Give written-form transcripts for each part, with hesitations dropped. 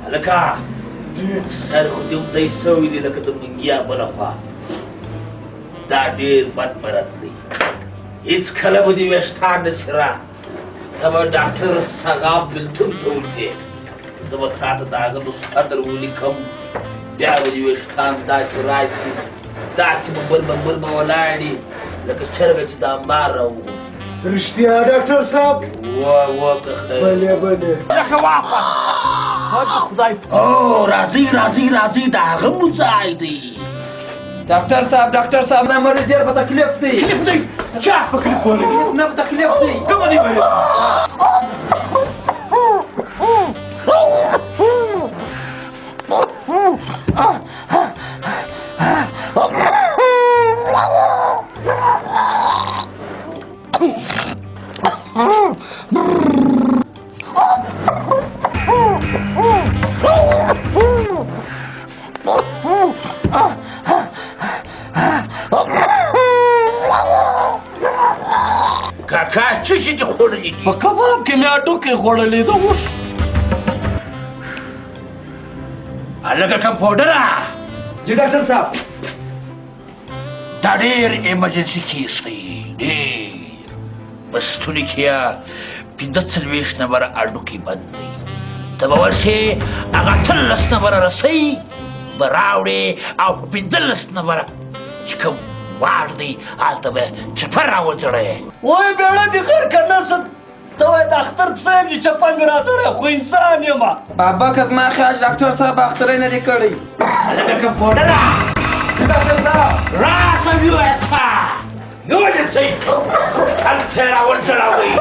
هلکه سر خو دې مدی سوی دی لکه د منګیا بله خوا دا ډېر بد مرض دی هېڅکله به دې ویښتان نشي را ته به ډاکټر سغاب بېلتون ته وځې زه به تا ته د هغه نسخه در ولیکم بیا به دې ویښتان داسې راشي داسې به بربه ولاړي لکه چرګه چې د انبار راووځي رښتیا ډاکټر صاحب وکه خیر بلې بلې لکه واپس خدای راځئ د هغه مو ځای دی ډاکټر صاحب نه مریض ډېر په تکلیف دی چا په تکلیف ولګي نه په تکلیف دی کومه دی مریض کاکا څه شي دې خوړلي دي په کباب کې مې هډوکي خوړلي ده اوس هلکه کمپاوډره جی ډاکټر صاحب دا ډېر ایمرجنسي کیس دی ډېر په ستوني کې یې 45 نمبره هډوکي بند دی ته به ورشې هغه 18 نمبره رسۍ به راوړې او په 15 نمبره چې کوم واړ دی هلته به چپر راوځړی وای بیړه دې غر که نسد ته وایې د اختر پسه یم چې چپن مې راځړی خو انسان یم بابا که زما خیال ډاکټر صاحب اختری نه دی کړی هلکه کمپاوډره ډاکټر صاحب راسه ویوسته یونیسئ هلته یې راوځړوئ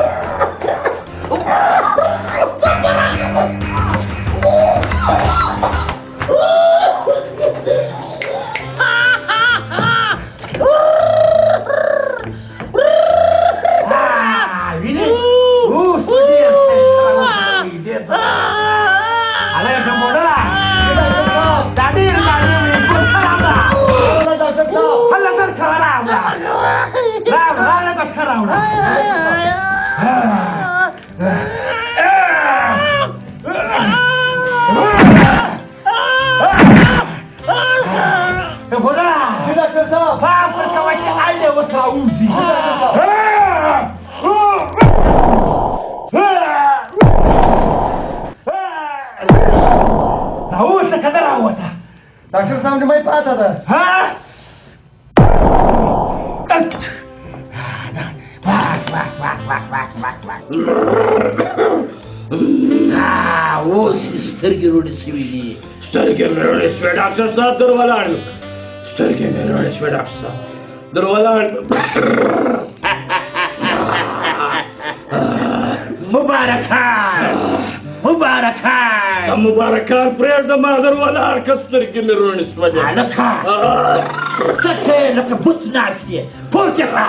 ډاکټر صاحب نیمه پاته ده اوس سترګې روڼې شوي دي سترګې مې روڼې شوې ډاکټر صاحب در ولاړ یم سترګې مې روڼې شوې ډاکټر صاحب در ولاړ مبارکان پرېږده ما در ولاړ که سترګې مې روڼې شولې هلکه څه کوې لکه بت ناست یې پورته کړه